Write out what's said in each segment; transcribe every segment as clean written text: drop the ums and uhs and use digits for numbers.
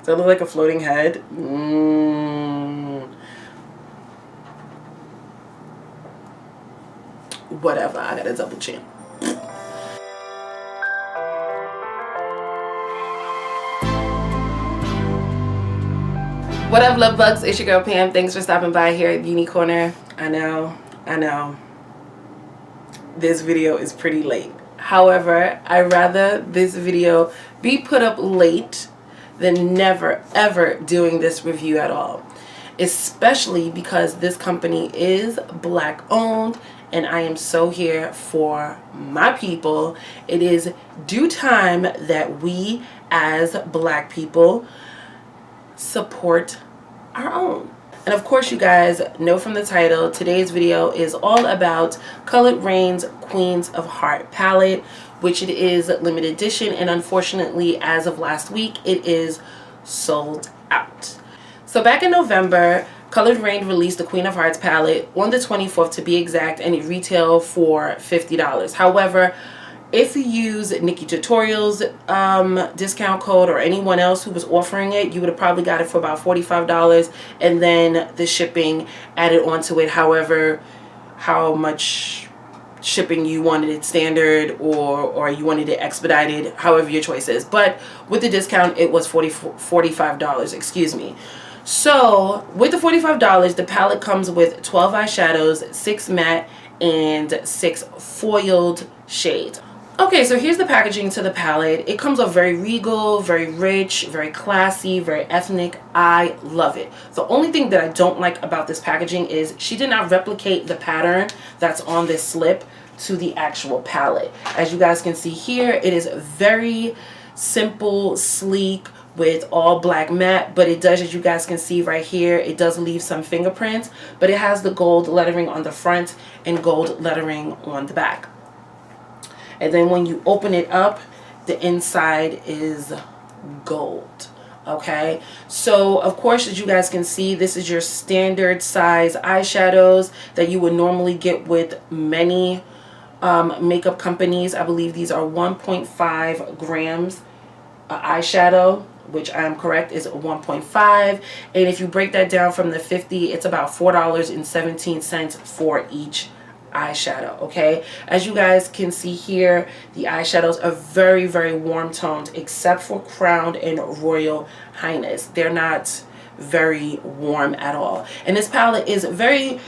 Does it look like a floating head? Whatever, I got a double chin. What up, love bugs? It's your girl Pam. Thanks for stopping by here at Beauty Corner. I know. This video is pretty late. However, I'd rather this video be put up late than never ever doing this review at all. Especially because this company is black owned and I am so here for my people. It is due time that we as black people support our own. And of course, you guys know from the title, today's video is all about Colored Raine's Queens of Heart palette, which it is limited edition, and unfortunately as of last week it is sold out. So back in November, Colored Raine released the Queen of Hearts palette on the 24th to be exact, and it retailed for $50. However, if you use Nikki Tutorials discount code or anyone else who was offering it, you would have probably got it for about $45, and then the shipping added onto it. However, how much shipping you wanted it standard or you wanted it expedited, however your choice is. But with the discount, it was $45, excuse me. So with the $45, the palette comes with 12 eyeshadows, 6 matte, and 6 foiled shades. Okay, so here's the packaging to the palette. It comes off very regal, very rich, very classy, very ethnic. I love it. The only thing that I don't like about this packaging is she did not replicate the pattern that's on this slip to the actual palette. As you guys can see here, it is very simple, sleek, with all black matte, but it does, as you guys can see right here, it does leave some fingerprints, but it has the gold lettering on the front and gold lettering on the back. And then when you open it up, the inside is gold. Okay, so of course, as you guys can see, this is your standard size eyeshadows that you would normally get with many makeup companies. I believe these are 1.5 grams eyeshadow, which I am correct is 1.5. And if you break that down from the 50, it's about $4.17 for each eyeshadow. Okay, as you guys can see here, the eyeshadows are very, very warm toned, except for Crown and Royal Highness. They're not very warm at all. And this palette is very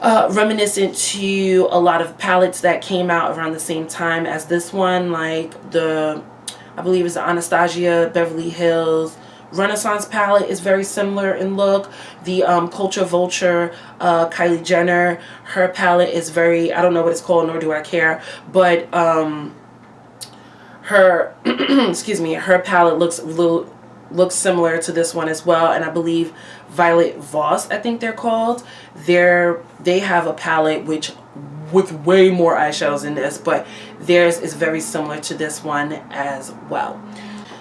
reminiscent to a lot of palettes that came out around the same time as this one, like the, I believe it's the Anastasia Beverly Hills Renaissance palette is very similar in look. The Culture Vulture Kylie Jenner, her palette is very, I don't know what it's called, nor do I care, but her excuse me, her palette looks similar to this one as well. And I believe Violet Voss, I think they're called, they have a palette which with way more eyeshadows in this, but theirs is very similar to this one as well.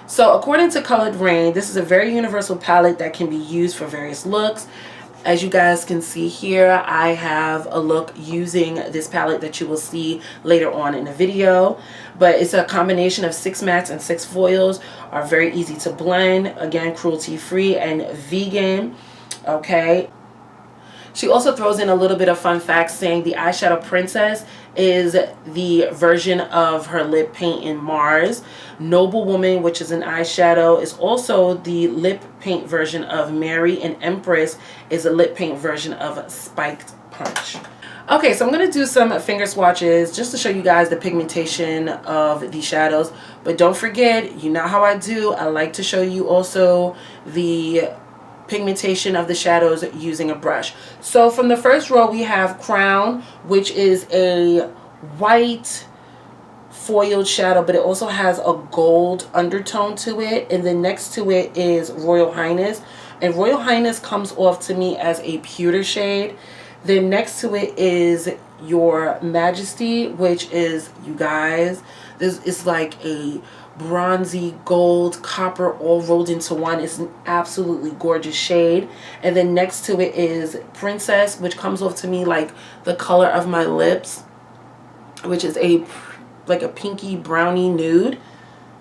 So according to Colored Raine, this is a very universal palette that can be used for various looks. As you guys can see here, I have a look using this palette that you will see later on in the video. But it's a combination of 6 mattes and 6 foils, are very easy to blend. Again, cruelty free and vegan. Okay. She also throws in a little bit of fun facts, saying the eyeshadow Princess is the version of her lip paint in Mars. Noble Woman, which is an eyeshadow, is also the lip paint version of Mary, and Empress is a lip paint version of Spiked Punch. Okay, so I'm going to do some finger swatches just to show you guys the pigmentation of the shadows. But don't forget, you know how I do, I like to show you also the pigmentation of the shadows using a brush. So from the first row we have Crown, which is a white foiled shadow, but it also has a gold undertone to it. And then next to it is Royal Highness, and Royal Highness comes off to me as a pewter shade. Then next to it is Your Majesty, which is, you guys, this is like a bronzy gold copper all rolled into one. It's an absolutely gorgeous shade. And then next to it is Princess, which comes off to me like the color of my lips, which is like a pinky brownie nude.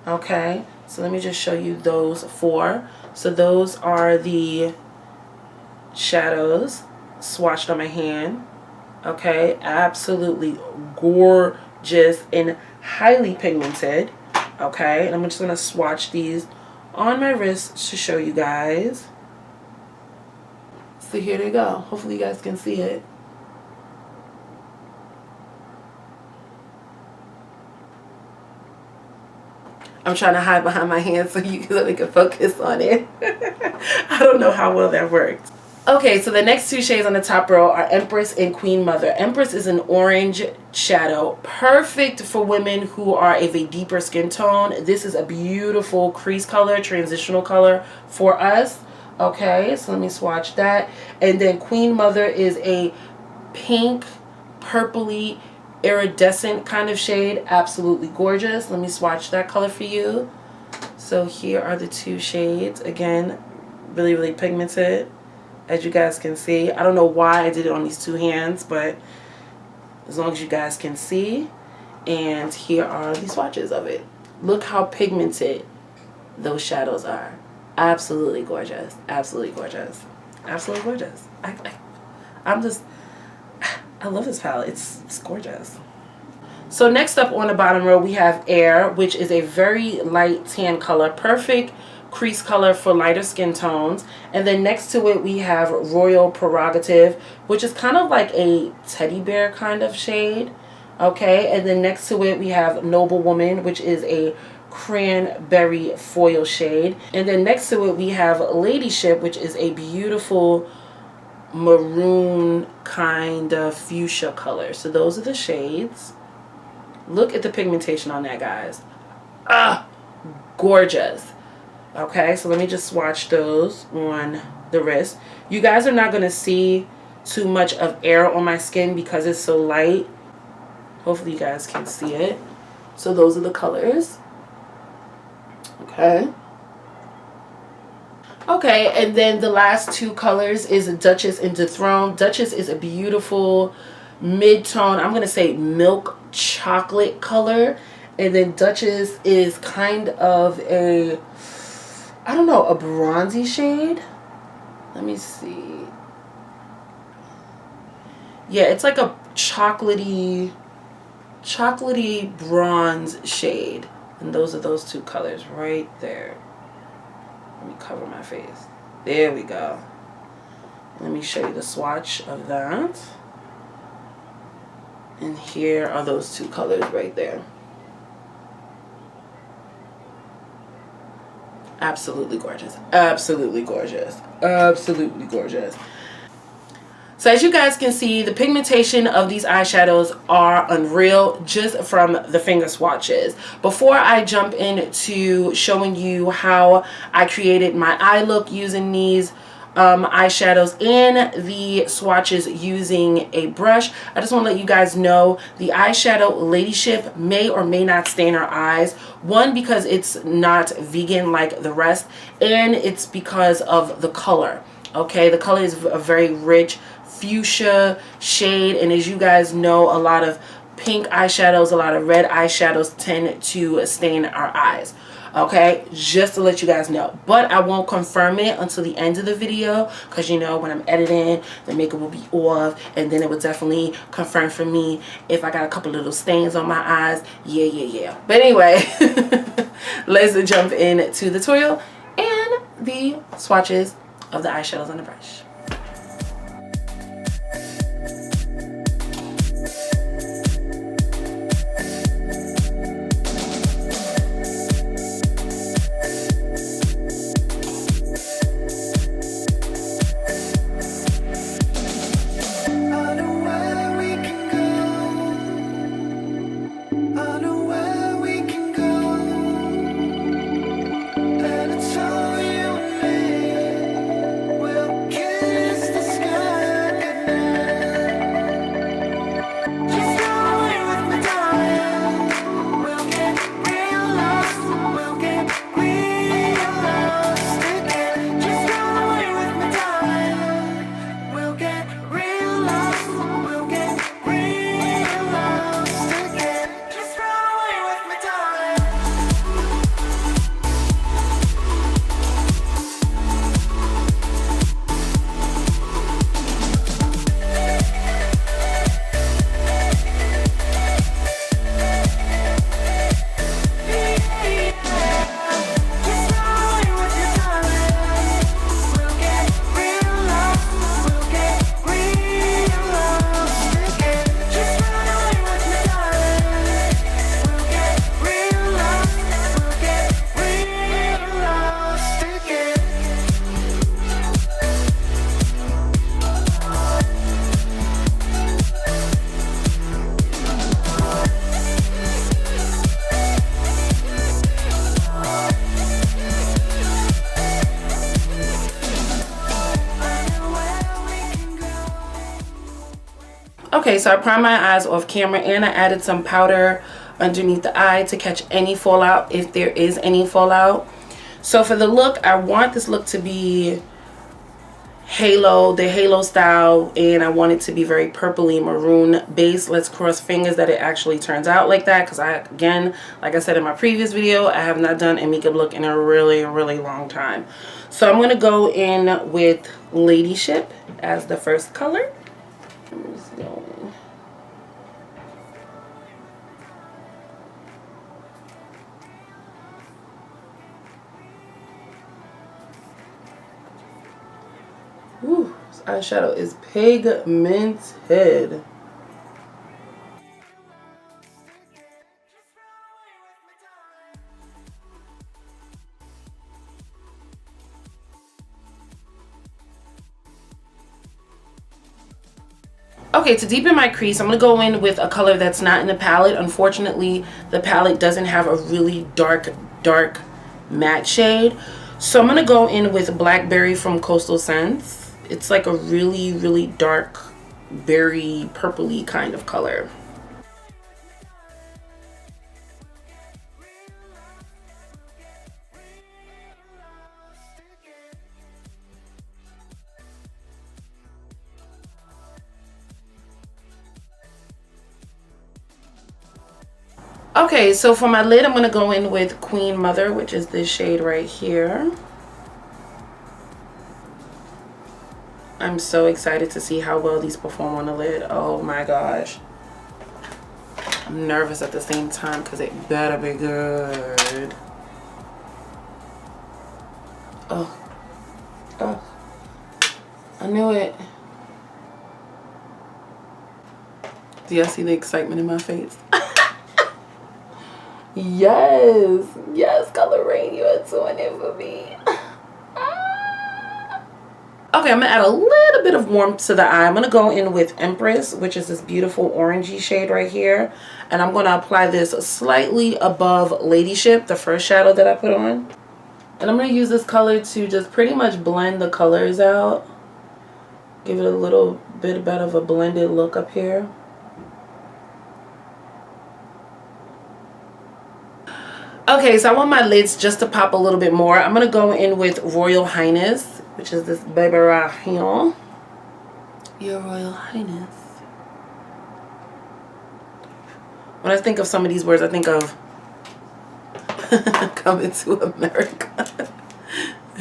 Okay, So let me just show you those 4. So those are the shadows swatched on my hand. Okay, absolutely gorgeous and highly pigmented. Okay, and I'm just going to swatch these on my wrist to show you guys. So here they go. Hopefully you guys can see it. I'm trying to hide behind my hand so you can focus on it. I don't know how well that worked. Okay, so the next 2 shades on the top row are Empress and Queen Mother. Empress is an orange shadow, perfect for women who are of a deeper skin tone. This is a beautiful crease color, transitional color for us. Okay, so let me swatch that. And then Queen Mother is a pink, purpley, iridescent kind of shade. Absolutely gorgeous. Let me swatch that color for you. So here are the 2 shades. Again, really, really pigmented, as you guys can see. I don't know why I did it on these 2 hands, but as long as you guys can see. And here are the swatches of it. Look how pigmented those shadows are. Absolutely gorgeous. Absolutely gorgeous. Absolutely gorgeous. I love this palette. It's gorgeous. So next up on the bottom row we have Air, which is a very light tan color, perfect crease color for lighter skin tones. And then next to it we have Royal Prerogative, which is kind of like a teddy bear kind of shade. Okay, and then next to it we have Noble Woman, which is a cranberry foil shade. And then next to it we have Ladyship, which is a beautiful maroon kind of fuchsia color. So those are the shades. Look at the pigmentation on that, guys. Gorgeous. Okay, so let me just swatch those on the wrist. You guys are not going to see too much of Air on my skin because it's so light. Hopefully you guys can see it. So those are the colors. Okay. Okay, and then the last 2 colors is Duchess and Dethroned. Duchess is a beautiful mid-tone, I'm going to say milk chocolate color. And then Duchess is kind of a, I don't know, a bronzy shade. Let me see. Yeah, it's like a chocolatey bronze shade. And those are those 2 colors right there. Let me cover my face. There we go. Let me show you the swatch of that. And here are those 2 colors right there. Absolutely gorgeous. Absolutely gorgeous. Absolutely gorgeous. So as you guys can see, the pigmentation of these eyeshadows are unreal just from the finger swatches. Before I jump into showing you how I created my eye look using these eyeshadows and the swatches using a brush, I just want to let you guys know the eyeshadow Ladyship may or may not stain our eyes. One, because it's not vegan like the rest, and it's because of the color. Okay, the color is a very rich fuchsia shade, and as you guys know, a lot of pink eyeshadows, a lot of red eyeshadows tend to stain our eyes. Okay, just to let you guys know, but I won't confirm it until the end of the video, because you know when I'm editing the makeup will be off, and then it will definitely confirm for me if I got a couple little stains on my eyes. Yeah. But anyway, let's jump into the tutorial and the swatches of the eyeshadows on the brush. We'll get Okay, so I primed my eyes off camera and I added some powder underneath the eye to catch any fallout, if there is any fallout. So for the look, I want this look to be the halo style, and I want it to be very purpley maroon base. Let's cross fingers that it actually turns out like that, because again, like I said in my previous video, I have not done a makeup look in a really long time. So I'm going to go in with Ladyship as the first color. I'm just going. Ooh, this eyeshadow is pigmented. Okay, to deepen my crease, I'm going to go in with a color that's not in the palette. Unfortunately, the palette doesn't have a really dark matte shade. So I'm going to go in with Blackberry from Coastal Scents. It's like a really dark berry purpley kind of color. Okay, so for my lid, I'm going to go in with Queen Mother, which is this shade right here. I'm so excited to see how well these perform on the lid. Oh my gosh. I'm nervous at the same time because it better be good. Oh. Oh. I knew it. Do y'all see the excitement in my face? Yes. Yes, color Raine, you are doing it for me. Okay, I'm going to add a little bit of warmth to the eye. I'm going to go in with Empress, which is this beautiful orangey shade right here. And I'm going to apply this slightly above Ladyship, the first shadow that I put on. And I'm going to use this color to just pretty much blend the colors out. Give it a little bit better of a blended look up here. Okay, so I want my lids just to pop a little bit more. I'm going to go in with Royal Highness, which is this baby right here. Your Royal Highness. When I think of some of these words, I think of Coming to America.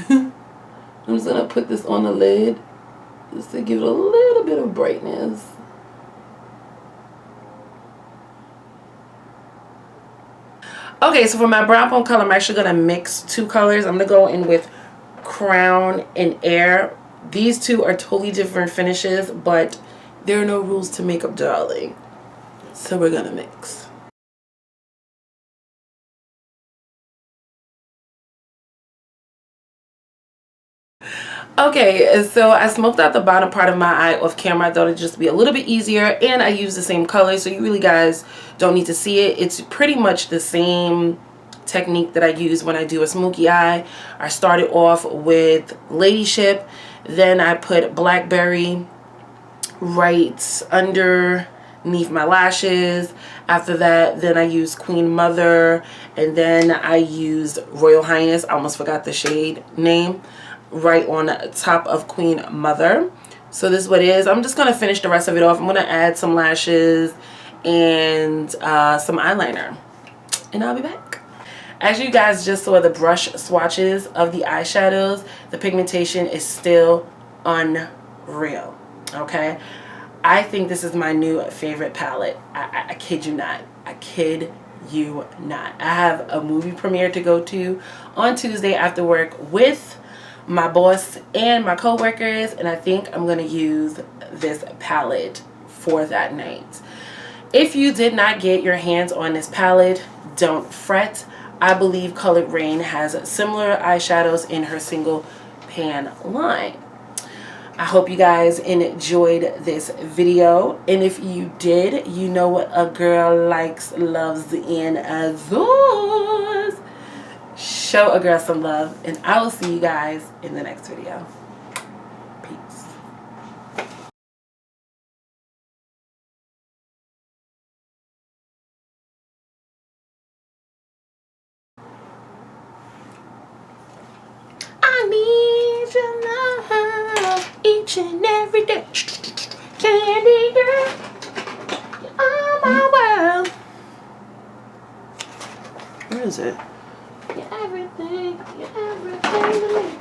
I'm just going to put this on the lid just to give it a little bit of brightness. Okay, so for my brown bone color, I'm actually going to mix two colors. I'm going to go in with Crown and Air. These two are totally different finishes, but there are no rules to makeup, darling. So we're going to mix. Okay, so I smoked out the bottom part of my eye off camera. I thought it'd just be a little bit easier, and I used the same color, so you really guys don't need to see it. It's pretty much the same technique that I use when I do a smoky eye. I started off with Ladyship, then I put Blackberry right underneath my lashes. After that, then I used Queen Mother, and then I used Royal Highness. I almost forgot the shade name. Right on top of Queen Mother. So this is what it is. I'm just going to finish the rest of it off. I'm going to add some lashes and some eyeliner. And I'll be back. As you guys just saw the brush swatches of the eyeshadows, the pigmentation is still unreal. Okay? I think this is my new favorite palette. I kid you not. I kid you not. I have a movie premiere to go to on Tuesday after work with my boss and my co-workers, and I think I'm going to use this palette for that night. If you did not get your hands on this palette, don't fret. I believe Colored Raine has similar eyeshadows in her single pan line. I hope you guys enjoyed this video, and if you did, you know what a girl likes, loves, and adores. Show a girl some love, and I will see you guys in the next video. Peace. each and every day. Candy girl, you're all my world. Where is it? You're everything to me.